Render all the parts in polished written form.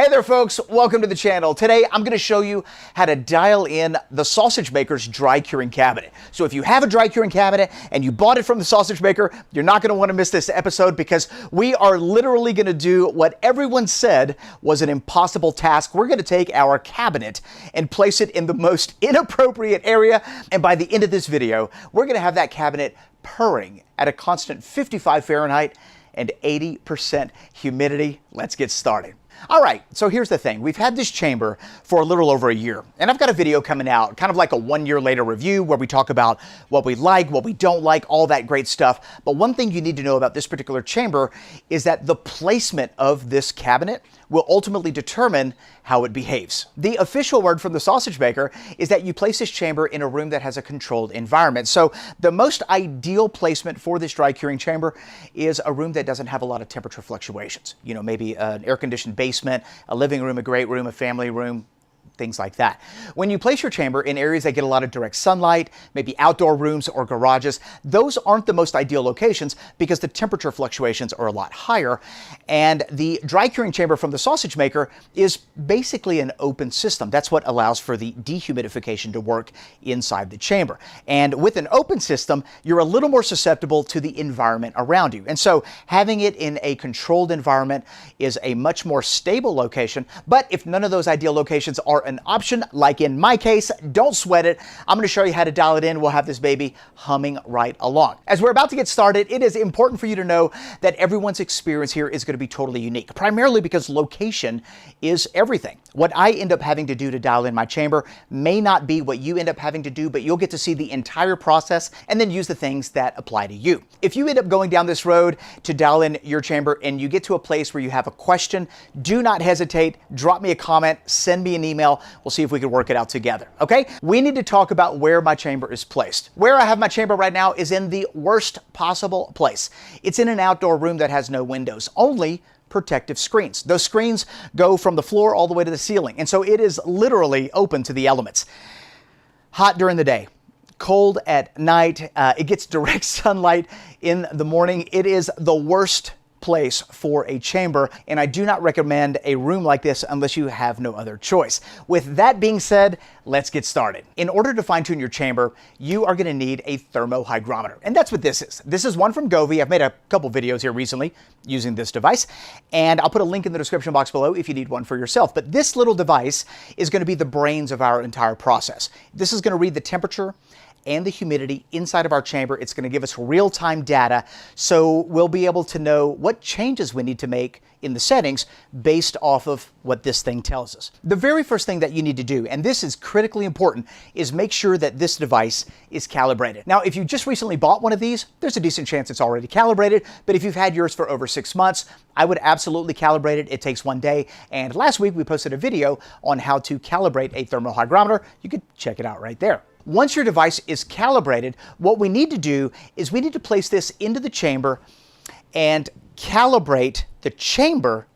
Hey there folks, welcome to the channel. Today I'm going to show you how to dial in the sausage maker's dry curing cabinet. So if you have a dry curing cabinet and you bought it from the sausage maker, you're not going to want to miss this episode because we are literally going to do what everyone said was an impossible task. We're going to take our cabinet and place it in the most inappropriate area, and by the end of this video, we're going to have that cabinet purring at a constant 55 Fahrenheit and 80% humidity. Let's get started. All right, so here's the thing. We've had this chamber for a little over a year, and I've got a video coming out, kind of like a 1 year later review where we talk about what we like, what we don't like, all that great stuff. But one thing you need to know about this particular chamber is that the placement of this cabinet will ultimately determine how it behaves. The official word from the sausage maker is that you place this chamber in a room that has a controlled environment. So the most ideal placement for this dry curing chamber is a room that doesn't have a lot of temperature fluctuations. You know, maybe an air-conditioned basement, a living room, a great room, a family room, things like that. When you place your chamber in areas that get a lot of direct sunlight, maybe outdoor rooms or garages, those aren't the most ideal locations because the temperature fluctuations are a lot higher. And the dry curing chamber from the sausage maker is basically an open system. That's what allows for the dehumidification to work inside the chamber. And with an open system, you're a little more susceptible to the environment around you. And so having it in a controlled environment is a much more stable location. But if none of those ideal locations are an option, like in my case, don't sweat it. I'm going to show you how to dial it in. We'll have this baby humming right along. As we're about to get started, it is important for you to know that everyone's experience here is going to be totally unique, primarily because location is everything. What I end up having to do to dial in my chamber may not be what you end up having to do, but you'll get to see the entire process and then use the things that apply to you. If you end up going down this road to dial in your chamber and you get to a place where you have a question, do not hesitate. Drop me a comment, send me an email. We'll see if we can work it out together, okay? We need to talk about where my chamber is placed. Where I have my chamber right now is in the worst possible place. It's in an outdoor room that has no windows, only protective screens. Those screens go from the floor all the way to the ceiling, and so it is literally open to the elements. Hot during the day, cold at night. It gets direct sunlight in the morning. It is the worst place for a chamber, and I do not recommend a room like this unless you have no other choice. With that being said, let's get started. In order to fine-tune your chamber, you are going to need a thermohygrometer, and that's what this is. This is one from Govee. I've made a couple videos here recently using this device, and I'll put a link in the description box below if you need one for yourself. But this little device is going to be the brains of our entire process. This is going to read the temperature and the humidity inside of our chamber. It's going to give us real-time data, so we'll be able to know what changes we need to make in the settings based off of what this thing tells us. The very first thing that you need to do, and this is critically important, is make sure that this device is calibrated. Now, if you just recently bought one of these, there's a decent chance it's already calibrated, but if you've had yours for over 6 months, I would absolutely calibrate it. It takes 1 day, and last week we posted a video on how to calibrate a thermohygrometer. You could check it out right there. Once your device is calibrated, what we need to do is we need to place this into the chamber and calibrate the chamber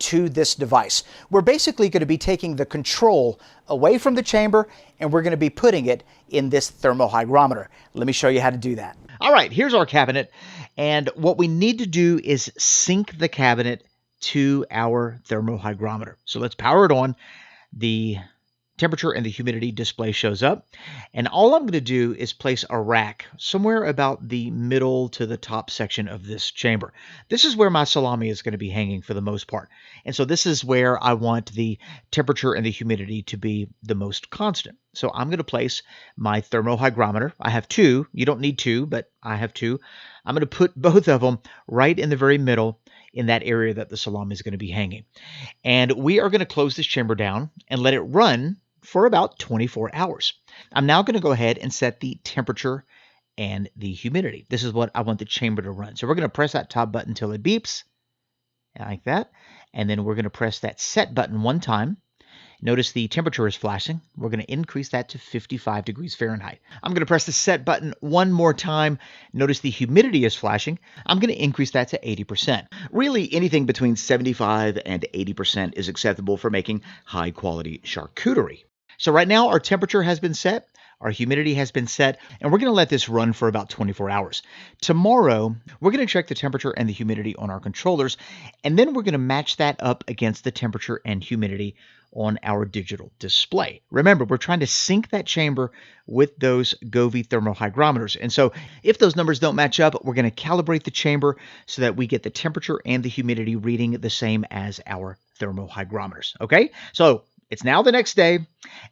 to this device. We're basically going to be taking the control away from the chamber and we're going to be putting it in this thermohygrometer. Let me show you how to do that. All right, here's our cabinet, and what we need to do is sync the cabinet to our thermohygrometer. So let's power it on. The temperature and the humidity display shows up, and all I'm going to do is place a rack somewhere about the middle to the top section of this chamber. This is where my salami is going to be hanging for the most part, and so this is where I want the temperature and the humidity to be the most constant. So I'm going to place my thermohygrometer. I have two. You don't need two, but I have two. I'm going to put both of them right in the very middle in that area that the salami is going to be hanging. And we are going to close this chamber down and let it run for about 24 hours. I'm now going to go ahead and set the temperature and the humidity. This is what I want the chamber to run. So we're going to press that top button until it beeps, like that. And then we're going to press that set button 1 time. Notice the temperature is flashing. We're going to increase that to 55 degrees Fahrenheit. I'm going to press the set button 1 more time. Notice the humidity is flashing. I'm going to increase that to 80%. Really, anything between 75 and 80% is acceptable for making high quality charcuterie. So right now our temperature has been set. Our humidity has been set, and we're going to let this run for about 24 hours. Tomorrow, we're going to check the temperature and the humidity on our controllers, and then we're going to match that up against the temperature and humidity on our digital display. Remember, we're trying to sync that chamber with those Govee thermal hygrometers. And so if those numbers don't match up, we're going to calibrate the chamber so that we get the temperature and the humidity reading the same as our thermal hygrometers. Okay, so it's now the next day,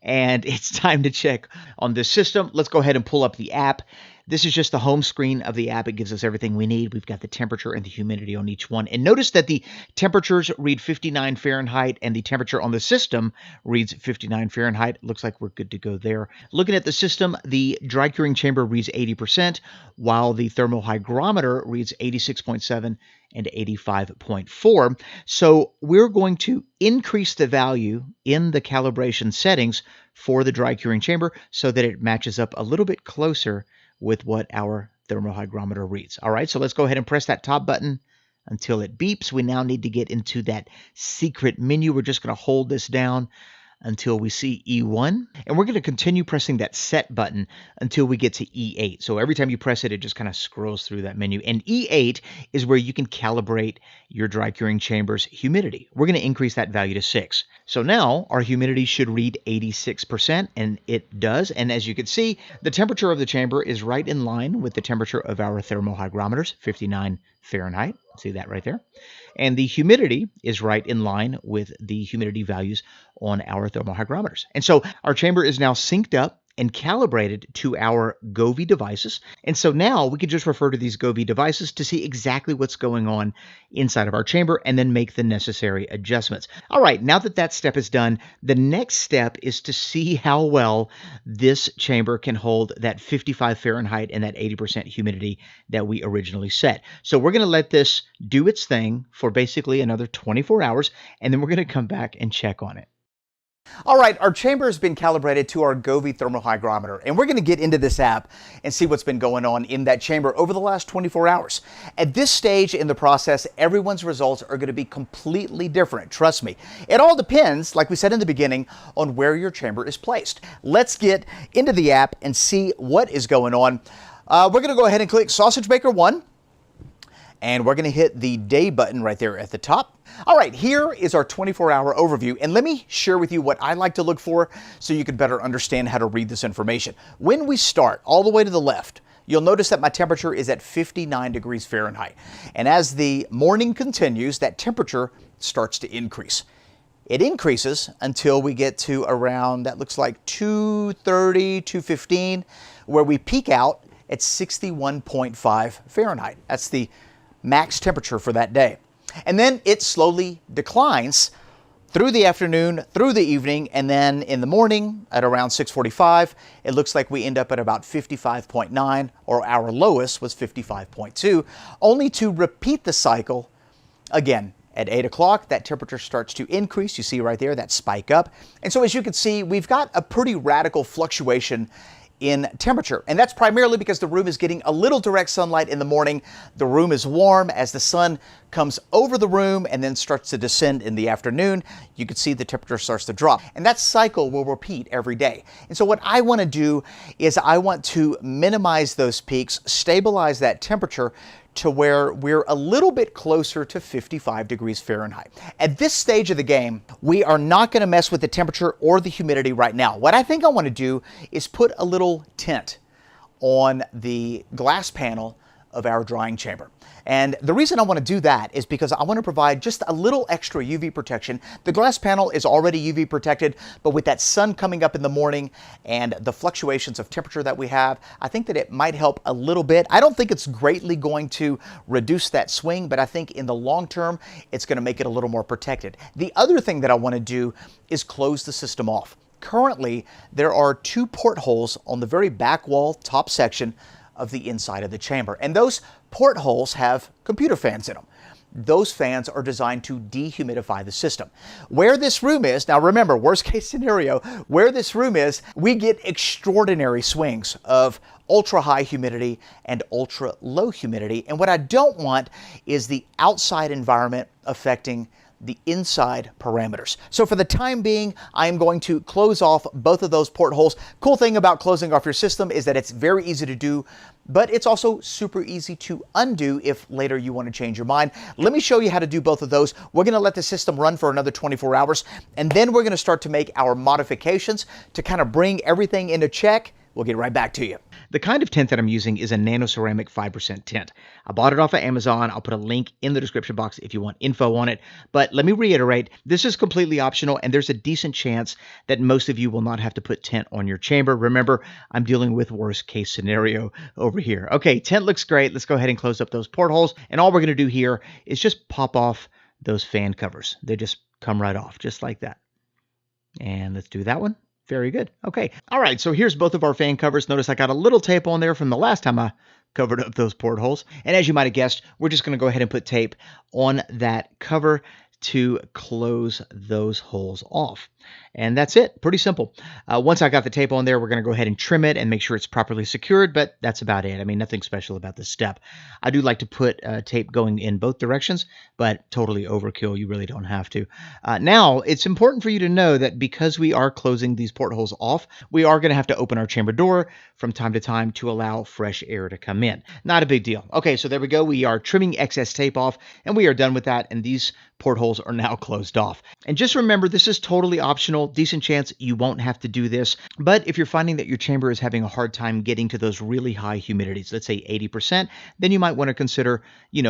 and it's time to check on this system. Let's go ahead and pull up the app. This is just the home screen of the app. It gives us everything we need. We've got the temperature and the humidity on each one. And notice that the temperatures read 59 Fahrenheit and the temperature on the system reads 59 Fahrenheit. Looks like we're good to go there. Looking at the system, the dry curing chamber reads 80%, while the thermal hygrometer reads 86.7 and 85.4. So we're going to increase the value in the calibration settings for the dry curing chamber so that it matches up a little bit closer with what our thermal hygrometer reads. All right, so let's go ahead and press that top button until it beeps. We now need to get into that secret menu. We're just going to hold this down until we see E1, and we're going to continue pressing that set button until we get to E8. So every time you press it, it just kind of scrolls through that menu. And E8 is where you can calibrate your dry curing chamber's humidity. We're going to increase that value to 6. So now our humidity should read 86%, and it does. And as you can see, the temperature of the chamber is right in line with the temperature of our thermal hygrometers, 59 Fahrenheit. See that right there? And the humidity is right in line with the humidity values on our thermal hygrometers. And so our chamber is now synced up and calibrated to our Govee devices. And so now we can just refer to these Govee devices to see exactly what's going on inside of our chamber and then make the necessary adjustments. All right, now that that step is done, the next step is to see how well this chamber can hold that 55 Fahrenheit and that 80% humidity that we originally set. So we're going to let this do its thing for basically another 24 hours, and then we're going to come back and check on it. All right, our chamber has been calibrated to our Govee thermal hygrometer, and we're going to get into this app and see what's been going on in that chamber over the last 24 hours. At this stage in the process, everyone's results are going to be completely different. Trust me. It all depends, like we said in the beginning, on where your chamber is placed. Let's get into the app and see what is going on. We're going to go ahead and click Sausage Maker 1. And we're going to hit the day button right there at the top. All right, here is our 24-hour overview. And let me share with you what I like to look for so you can better understand how to read this information. When we start all the way to the left, you'll notice that my temperature is at 59 degrees Fahrenheit. And as the morning continues, that temperature starts to increase. It increases until we get to around, that looks like 2:30, 2:15, where we peak out at 61.5 Fahrenheit. That's the max temperature for that day. And then it slowly declines through the afternoon, through the evening, and then in the morning at around 6:45, it looks like we end up at about 55.9, or our lowest was 55.2, only to repeat the cycle again. At 8 o'clock, that temperature starts to increase. You see right there, that spike up. And so as you can see, we've got a pretty radical fluctuation in temperature. And that's primarily because the room is getting a little direct sunlight in the morning. The room is warm. As the sun comes over the room and then starts to descend in the afternoon, you can see the temperature starts to drop. And that cycle will repeat every day. And so what I want to do is I want to minimize those peaks, stabilize that temperature to where we're a little bit closer to 55 degrees Fahrenheit. At this stage of the game, we are not going to mess with the temperature or the humidity right now. What I think I want to do is put a little tint on the glass panel of our drying chamber. And the reason I want to do that is because I want to provide just a little extra UV protection. The glass panel is already UV protected, but with that sun coming up in the morning and the fluctuations of temperature that we have, I think that it might help a little bit. I don't think it's greatly going to reduce that swing, but I think in the long term, it's going to make it a little more protected. The other thing that I want to do is close the system off. Currently, there are 2 portholes on the very back wall, top section of the inside of the chamber. And those portholes have computer fans in them. Those fans are designed to dehumidify the system. Where this room is, now remember, worst case scenario, where this room is, we get extraordinary swings of ultra high humidity and ultra low humidity. And what I don't want is the outside environment affecting the inside parameters. So for the time being, I am going to close off both of those portholes. Cool thing about closing off your system is that it's very easy to do, but it's also super easy to undo if later you want to change your mind. Let me show you how to do both of those. We're going to let the system run for another 24 hours, and then we're going to start to make our modifications to kind of bring everything into check. We'll get right back to you. The kind of tint that I'm using is a nanoceramic 5% tint. I bought it off of Amazon. I'll put a link in the description box if you want info on it. But let me reiterate, this is completely optional, and there's a decent chance that most of you will not have to put tint on your chamber. Remember, I'm dealing with worst case scenario over here. Okay, tint looks great. Let's go ahead and close up those portholes. And all we're going to do here is just pop off those fan covers. They just come right off, just like that. And let's do that one. Very good. Okay. All right. So here's both of our fan covers. Notice I got a little tape on there from the last time I covered up those portholes. And as you might have guessed, we're just going to go ahead and put tape on that cover to close those holes off. And that's it. Pretty simple. Once I got the tape on there, we're going to go ahead and trim it and make sure it's properly secured, but that's about it. I mean, nothing special about this step. I do like to put tape going in both directions, but totally overkill. You really don't have to. Now, it's important for you to know that because we are closing these portholes off, we are going to have to open our chamber door from time to time to allow fresh air to come in. Not a big deal. Okay, so there we go. We are trimming excess tape off, and we are done with that, and these portholes are now closed off. And just remember, this is totally optional. Decent chance you won't have to do this. But if you're finding that your chamber is having a hard time getting to those really high humidities, let's say 80%, then you might want to consider,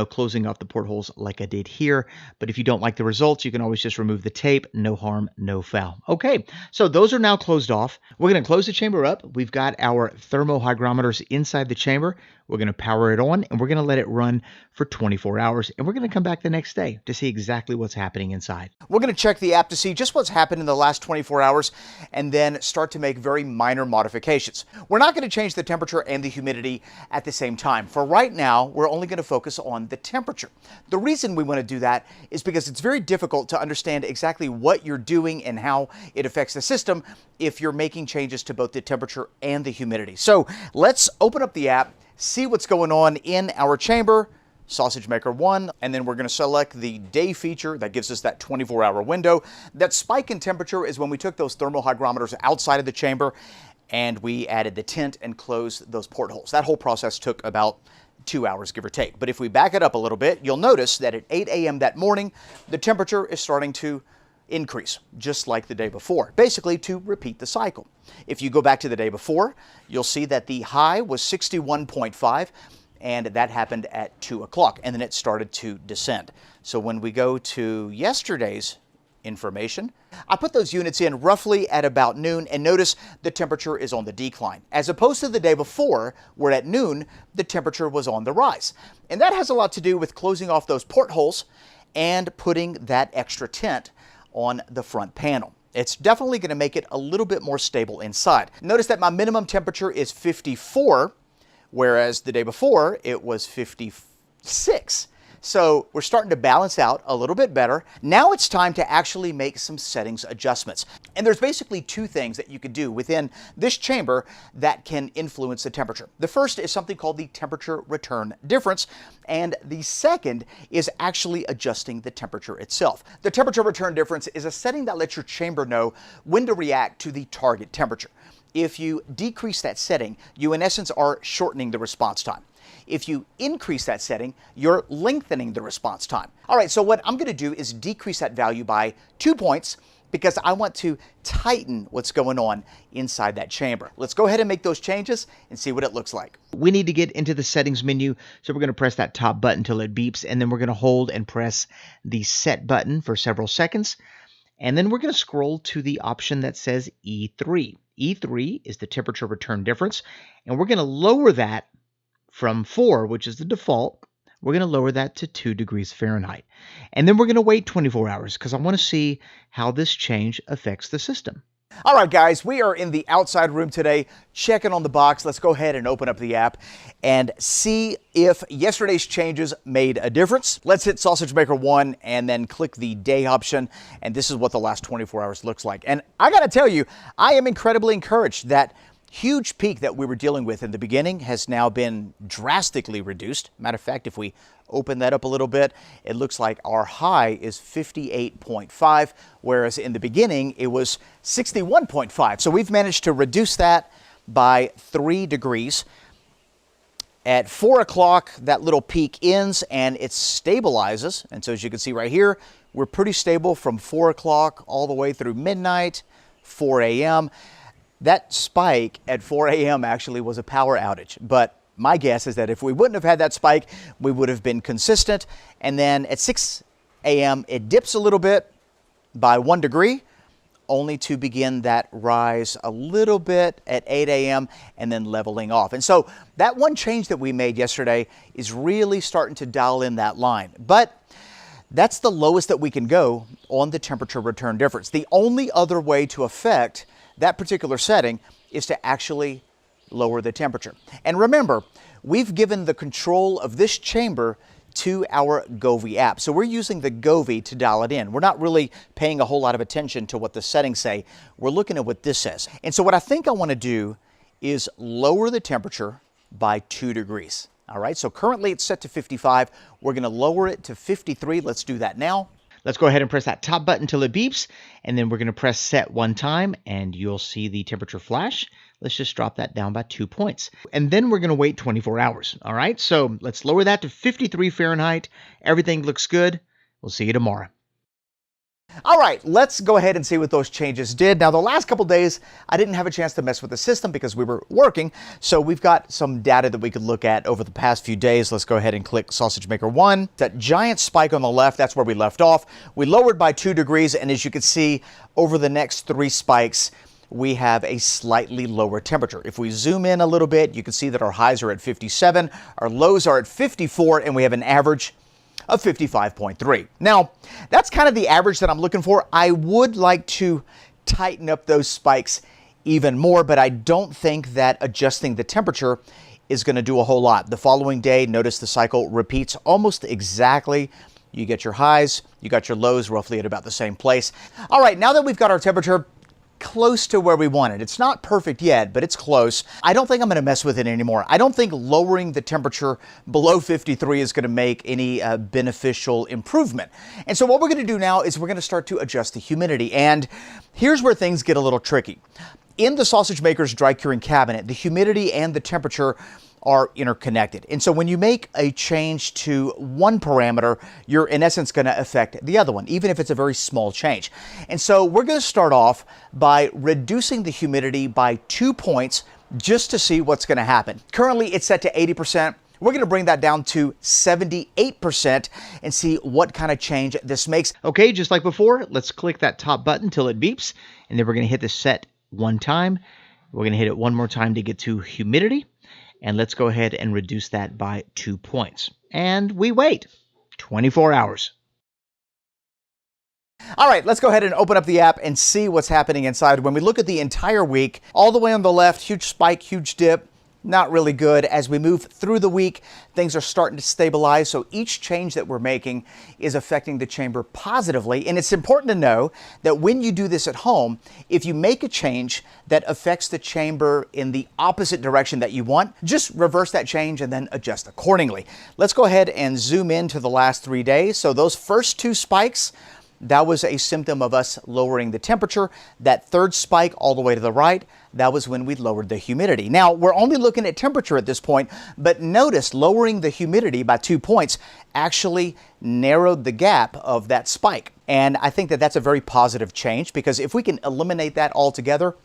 closing off the portholes like I did here. But if you don't like the results, you can always just remove the tape. No harm, no foul. Okay, so those are now closed off. We're going to close the chamber up. We've got our thermohygrometers inside the chamber. We're going to power it on, and we're going to let it run for 24 hours, and we're going to come back the next day to see exactly what's happening inside. We're going to check the app to see just what's happened in the last 24 hours and then start to make very minor modifications. We're not going to change the temperature and the humidity at the same time. For right now, we're only going to focus on the temperature. The reason we want to do that is because it's very difficult to understand exactly what you're doing and how it affects the system if you're making changes to both the temperature and the humidity. So let's open up the app, see what's going on in our chamber, Sausage Maker 1, and then we're going to select the day feature. That gives us that 24-hour window. That spike in temperature is when we took those thermal hygrometers outside of the chamber and we added the tint and closed those portholes. That whole process took about 2 hours, give or take. But if we back it up a little bit, you'll notice that at 8 a.m. that morning, the temperature is starting to increase, just like the day before, basically to repeat the cycle. If you go back to the day before, you'll see that the high was 61.5, and that happened at 2 o'clock, and then it started to descend. So when we go to yesterday's information, I put those units in roughly at about noon, and notice the temperature is on the decline, as opposed to the day before, where at noon, the temperature was on the rise. And that has a lot to do with closing off those portholes and putting that extra tint on the front panel. It's definitely going to make it a little bit more stable inside. Notice that my minimum temperature is 54, whereas the day before it was 56. So we're starting to balance out a little bit better. Now it's time to actually make some settings adjustments. And there's basically two things that you could do within this chamber that can influence the temperature. The first is something called the temperature return difference, and the second is actually adjusting the temperature itself. The temperature return difference is a setting that lets your chamber know when to react to the target temperature. If you decrease that setting, you in essence are shortening the response time. If you increase that setting, you're lengthening the response time. All right, so what I'm going to do is decrease that value by 2 points because I want to tighten what's going on inside that chamber. Let's go ahead and make those changes and see what it looks like. We need to get into the settings menu, so we're going to press that top button until it beeps, and then we're going to hold and press the set button for several seconds, and then we're going to scroll to the option that says E3. E3 is the temperature return difference, and we're going to lower that from 4, which is the default. We're going to lower that to 2 degrees Fahrenheit. And then we're going to wait 24 hours because I want to see how this change affects the system. All right, guys, we are in the outside room today, checking on the box. Let's go ahead and open up the app and see if yesterday's changes made a difference. Let's hit Sausage Maker 1 and then click the day option. And this is what the last 24 hours looks like. And I got to tell you, I am incredibly encouraged that huge peak that we were dealing with in the beginning has now been drastically reduced. Matter of fact, if we open that up a little bit, it looks like our high is 58.5, whereas in the beginning it was 61.5. So we've managed to reduce that by 3 degrees. At 4 o'clock, that little peak ends and it stabilizes. And so as you can see right here, we're pretty stable from 4 o'clock all the way through midnight, 4 a.m. That spike at 4 a.m. actually was a power outage. But my guess is that if we wouldn't have had that spike, we would have been consistent. And then at 6 a.m., it dips a little bit by 1 degree, only to begin that rise a little bit at 8 a.m. and then leveling off. And so that one change that we made yesterday is really starting to dial in that line. But that's the lowest that we can go on the temperature return difference. The only other way to affect that particular setting is to actually lower the temperature. And remember, we've given the control of this chamber to our Govee app. So we're using the Govee to dial it in. We're not really paying a whole lot of attention to what the settings say. We're looking at what this says. And so what I think I want to do is lower the temperature by 2 degrees. All right, so currently it's set to 55. We're going to lower it to 53. Let's do that now. Let's go ahead and press that top button until it beeps, and then we're going to press set 1 time, and you'll see the temperature flash. Let's just drop that down by 2 points. And then we're going to wait 24 hours. All right, so let's lower that to 53 Fahrenheit. Everything looks good. We'll see you tomorrow. All right, let's go ahead and see what those changes did. Now, the last couple days, I didn't have a chance to mess with the system because we were working. So we've got some data that we could look at over the past few days. Let's go ahead and click Sausage Maker 1. That giant spike on the left, that's where we left off. We lowered by 2 degrees, and as you can see, over the next 3 spikes, we have a slightly lower temperature. If we zoom in a little bit, you can see that our highs are at 57, our lows are at 54, and we have an average of 55.3. Now, that's kind of the average that I'm looking for. I would like to tighten up those spikes even more, but I don't think that adjusting the temperature is going to do a whole lot. The following day, notice the cycle repeats almost exactly. You get your highs, you got your lows roughly at about the same place. All right, now that we've got our temperature close to where we want it. It's not perfect yet, but it's close. I don't think I'm going to mess with it anymore. I don't think lowering the temperature below 53 is going to make any beneficial improvement. And so what we're going to do now is we're going to start to adjust the humidity. And here's where things get a little tricky. In the Sausage Maker's dry curing cabinet, the humidity and the temperature are interconnected. And so when you make a change to one parameter, you're in essence going to affect the other one, even if it's a very small change. And so we're going to start off by reducing the humidity by 2 points just to see what's going to happen. Currently it's set to 80%. We're going to bring that down to 78% and see what kind of change this makes. Okay, just like before, let's click that top button till it beeps, and then we're going to hit the set 1 time. We're going to hit it 1 more time to get to humidity. And let's go ahead and reduce that by 2 points. And we wait 24 hours. All right, let's go ahead and open up the app and see what's happening inside. When we look at the entire week, all the way on the left, huge spike, huge dip. Not really good. As we move through the week, things are starting to stabilize. So each change that we're making is affecting the chamber positively. And it's important to know that when you do this at home, if you make a change that affects the chamber in the opposite direction that you want, just reverse that change and then adjust accordingly. Let's go ahead and zoom in to the last 3 days. So those first 2 spikes, that was a symptom of us lowering the temperature. That third spike all the way to the right, that was when we lowered the humidity. Now, we're only looking at temperature at this point, but notice lowering the humidity by 2 points actually narrowed the gap of that spike. And I think that that's a very positive change, because if we can eliminate that altogether,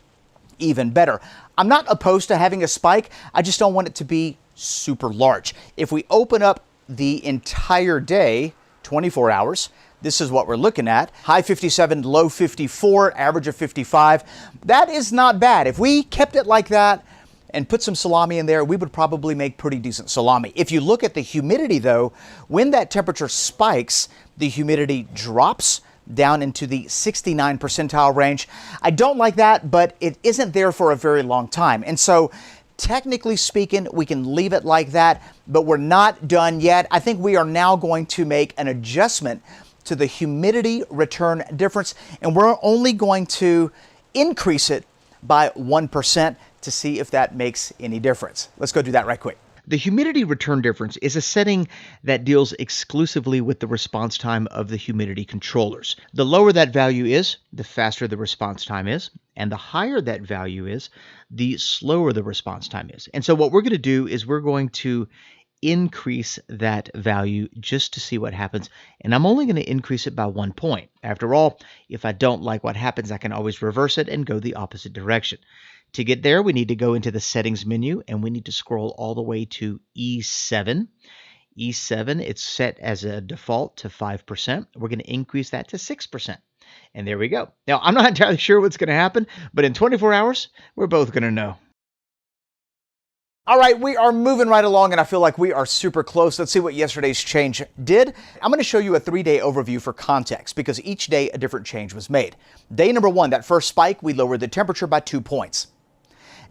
even better. I'm not opposed to having a spike. I just don't want it to be super large. If we open up the entire day, 24 hours, this is what we're looking at. High 57, low 54, average of 55. That is not bad. If we kept it like that and put some salami in there, we would probably make pretty decent salami. If you look at the humidity though, when that temperature spikes, the humidity drops down into the 69 percentile range. I don't like that, but it isn't there for a very long time. And so technically speaking, we can leave it like that, but we're not done yet. I think we are now going to make an adjustment to the humidity return difference, and we're only going to increase it by 1% to see if that makes any difference. Let's go do that right quick. The humidity return difference is a setting that deals exclusively with the response time of the humidity controllers. The lower that value is, the faster the response time is, and the higher that value is, the slower the response time is. And so what we're going to do is we're going to increase that value just to see what happens. And I'm only going to increase it by 1 point. After all, if I don't like what happens, I can always reverse it and go the opposite direction. To get there, we need to go into the settings menu and we need to scroll all the way to E7. E7, it's set as a default to 5%. We're going to increase that to 6%. And there we go. Now, I'm not entirely sure what's going to happen, but in 24 hours, we're both going to know. All right, we are moving right along and I feel like we are super close. Let's see what yesterday's change did. I'm going to show you a 3-day overview for context because each day a different change was made. Day number 1, that first spike, we lowered the temperature by 2 points.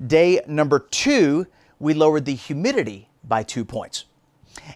Day number 2, we lowered the humidity by 2 points.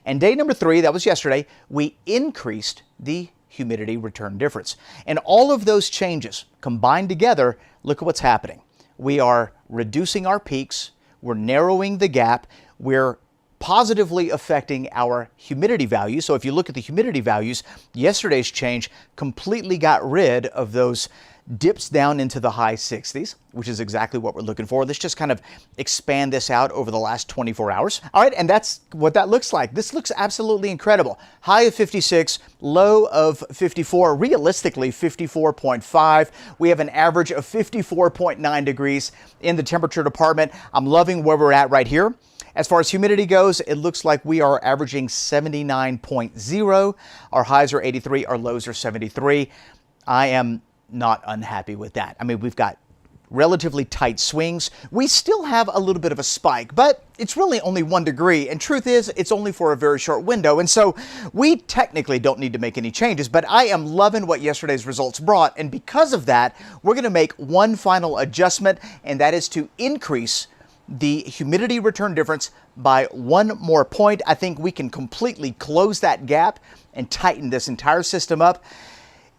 And day number 3, that was yesterday, we increased the humidity return difference. And all of those changes combined together, look at what's happening. We are reducing our peaks. We're narrowing the gap. We're positively affecting our humidity values. So if you look at the humidity values, yesterday's change completely got rid of those dips down into the high 60s, which is exactly what we're looking for. Let's just kind of expand this out over the last 24 hours. All right, and that's what that looks like. This looks absolutely incredible. High of 56, low of 54, realistically 54.5. We have an average of 54.9 degrees in the temperature department. I'm loving where we're at right here. As far as humidity goes, it looks like we are averaging 79.0. Our highs are 83, our lows are 73. I am not unhappy with that. I mean, we've got relatively tight swings. We still have a little bit of a spike, but it's really only 1 degree. And truth is, it's only for a very short window. And so we technically don't need to make any changes, but I am loving what yesterday's results brought. And because of that, we're going to make one final adjustment, and that is to increase the humidity return difference by 1 more point. I think we can completely close that gap and tighten this entire system up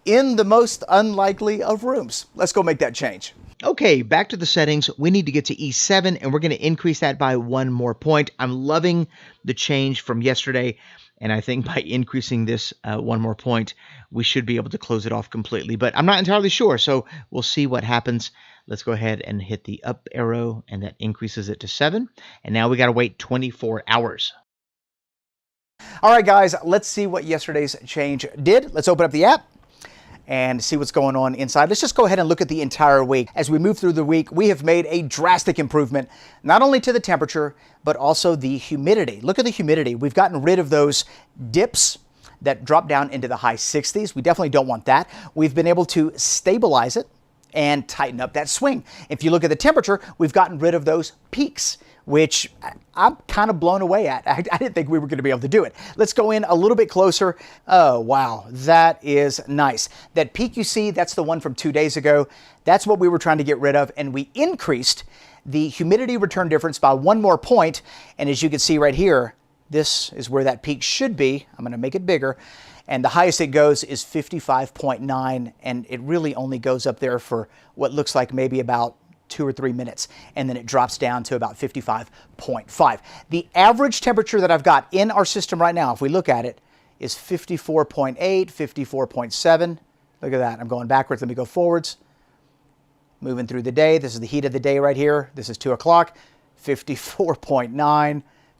in the most unlikely of rooms. Let's go make that change. Okay, back to the settings. We need to get to E7 and we're going to increase that by 1 more point. I'm loving the change from yesterday. And I think by increasing this 1 more point, we should be able to close it off completely. But I'm not entirely sure, so we'll see what happens. Let's go ahead and hit the up arrow, and that increases it to 7. And now we got to wait 24 hours. All right, guys, let's see what yesterday's change did. Let's open up the app and see what's going on inside. Let's just go ahead and look at the entire week. As we move through the week, we have made a drastic improvement, not only to the temperature, but also the humidity. Look at the humidity. We've gotten rid of those dips that drop down into the high 60s. We definitely don't want that. We've been able to stabilize it and tighten up that swing. If you look at the temperature, we've gotten rid of those peaks, which I'm kind of blown away at. I didn't think we were going to be able to do it. Let's go in a little bit closer. Oh, wow, that is nice. That peak you see, that's the one from 2 days ago. That's what we were trying to get rid of, and we increased the humidity return difference by 1 more point. And as you can see right here, this is where that peak should be. I'm going to make it bigger. And the highest it goes is 55.9, and it really only goes up there for what looks like maybe about 2 or 3 minutes, and then it drops down to about 55.5. The average temperature that I've got in our system right now, if we look at it, is 54.8, 54.7. Look at that. I'm going backwards. Let me go forwards. Moving through the day. This is the heat of the day right here. This is 2 o'clock. 54.9,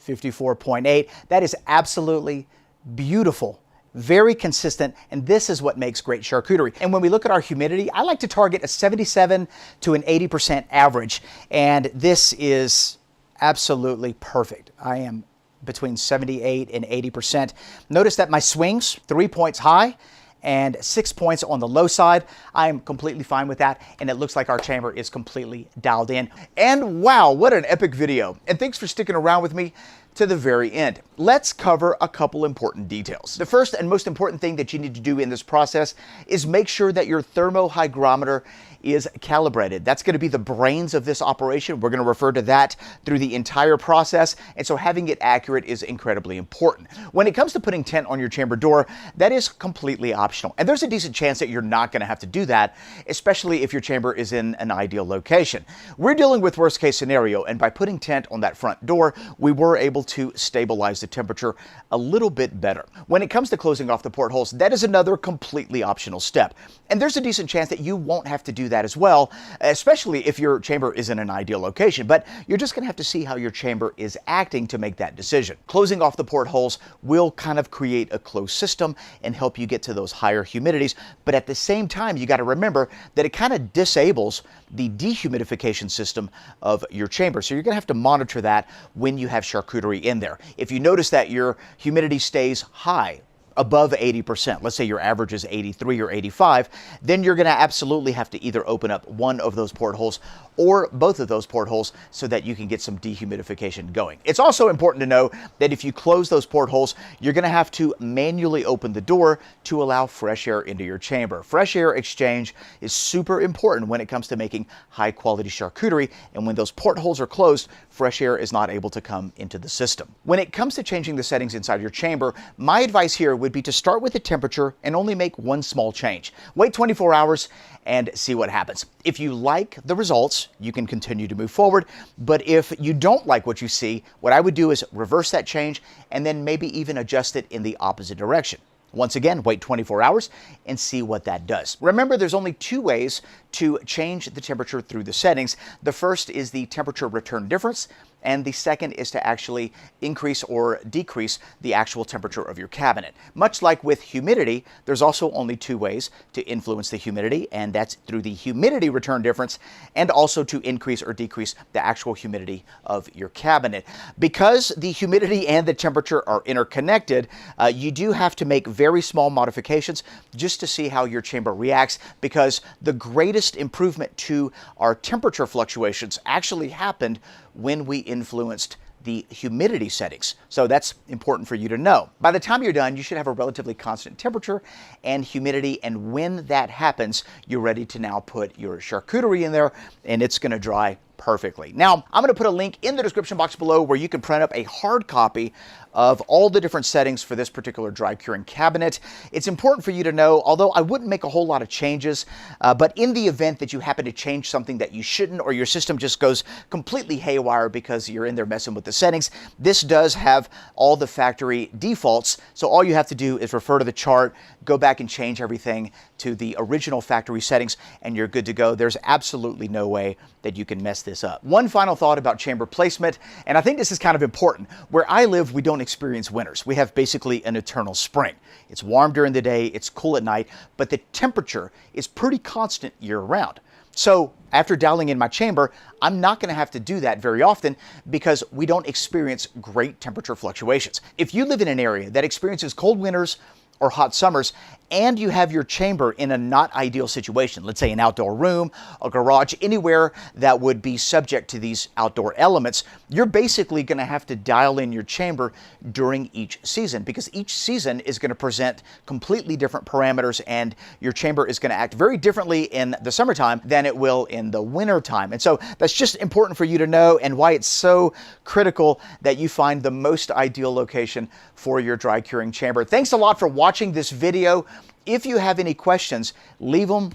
54.8. That is absolutely beautiful. Very consistent, and this is what makes great charcuterie. And when we look at our humidity, I like to target a 77 to an 80% average, and this is absolutely perfect. I am between 78 and 80%. Notice that my swings, 3 points high and 6 points on the low side. I am completely fine with that, and it looks like our chamber is completely dialed in. And wow, what an epic video. And thanks for sticking around with me. to the very end. Let's cover a couple important details. The first and most important thing that you need to do in this process is make sure that your thermohygrometer is calibrated. That's going to be the brains of this operation. We're going to refer to that through the entire process, and so having it accurate is incredibly important. When it comes to putting tint on your chamber door, that is completely optional, and there's a decent chance that you're not going to have to do that, especially if your chamber is in an ideal location. We're dealing with worst case scenario, and by putting tint on that front door, we were able to stabilize the temperature a little bit better. When it comes to closing off the portholes, that is another completely optional step, and there's a decent chance that you won't have to do that as well, especially if your chamber is in an ideal location, but you're just going to have to see how your chamber is acting to make that decision. Closing off the portholes will kind of create a closed system and help you get to those higher humidities, but at the same time, you got to remember that it kind of disables the dehumidification system of your chamber. So you're going to have to monitor that when you have charcuterie in there. If you notice that your humidity stays high, above 80%, let's say your average is 83 or 85, then you're going to absolutely have to either open up one of those portholes or both of those portholes so that you can get some dehumidification going. It's also important to know that if you close those portholes, you're going to have to manually open the door to allow fresh air into your chamber. Fresh air exchange is super important when it comes to making high quality charcuterie, and when those portholes are closed, fresh air is not able to come into the system. When it comes to changing the settings inside your chamber, my advice here would be to start with the temperature and only make one small change. Wait 24 hours and see what happens. If you like the results, you can continue to move forward, but if you don't like what you see, what I would do is reverse that change and then maybe even adjust it in the opposite direction. Once again, wait 24 hours and see what that does. Remember, there's only two ways to change the temperature through the settings. The first is the temperature return difference, and the second is to actually increase or decrease the actual temperature of your cabinet. Much like with humidity, there's also only two ways to influence the humidity, and that's through the humidity return difference and also to increase or decrease the actual humidity of your cabinet. Because the humidity and the temperature are interconnected, you do have to make very small modifications just to see how your chamber reacts, because the greatest improvement to our temperature fluctuations actually happened when we influenced the humidity settings. So that's important for you to know. By the time you're done, you should have a relatively constant temperature and humidity, and when that happens, you're ready to now put your charcuterie in there, and it's going to dry perfectly. Now, I'm going to put a link in the description box below where you can print up a hard copy of all the different settings for this particular dry curing cabinet. It's important for you to know, although I wouldn't make a whole lot of changes, but in the event that you happen to change something that you shouldn't, or your system just goes completely haywire because you're in there messing with the settings, this does have all the factory defaults. So all you have to do is refer to the chart, go back and change everything to the original factory settings, and you're good to go. There's absolutely no way that you can mess this up. One final thought about chamber placement, and I think this is kind of important. Where I live, we don't experience winters. We have basically an eternal spring. It's warm during the day, it's cool at night, but the temperature is pretty constant year-round. So after dialing in my chamber, I'm not going to have to do that very often because we don't experience great temperature fluctuations. If you live in an area that experiences cold winters or hot summers, and you have your chamber in a not ideal situation, let's say an outdoor room, a garage, anywhere that would be subject to these outdoor elements, you're basically going to have to dial in your chamber during each season, because each season is going to present completely different parameters, and your chamber is going to act very differently in the summertime than it will in the winter time. And so that's just important for you to know, and why it's so critical that you find the most ideal location for your dry curing chamber. Thanks a lot for watching this video. If you have any questions, leave them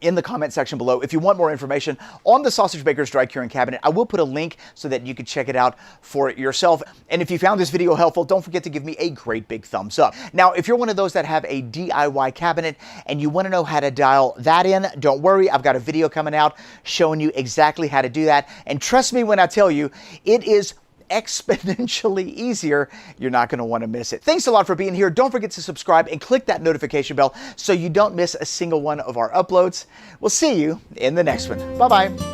in the comment section below. If you want more information on the Sausage Maker's dry curing cabinet, I will put a link so that you can check it out for yourself. And if you found this video helpful, don't forget to give me a great big thumbs up. Now, if you're one of those that have a DIY cabinet and you want to know how to dial that in, don't worry, I've got a video coming out showing you exactly how to do that. And trust me when I tell you, it is exponentially easier. You're not going to want to miss it. Thanks a lot for being here. Don't forget to subscribe and click that notification bell so you don't miss a single one of our uploads. We'll see you in the next one. Bye-bye.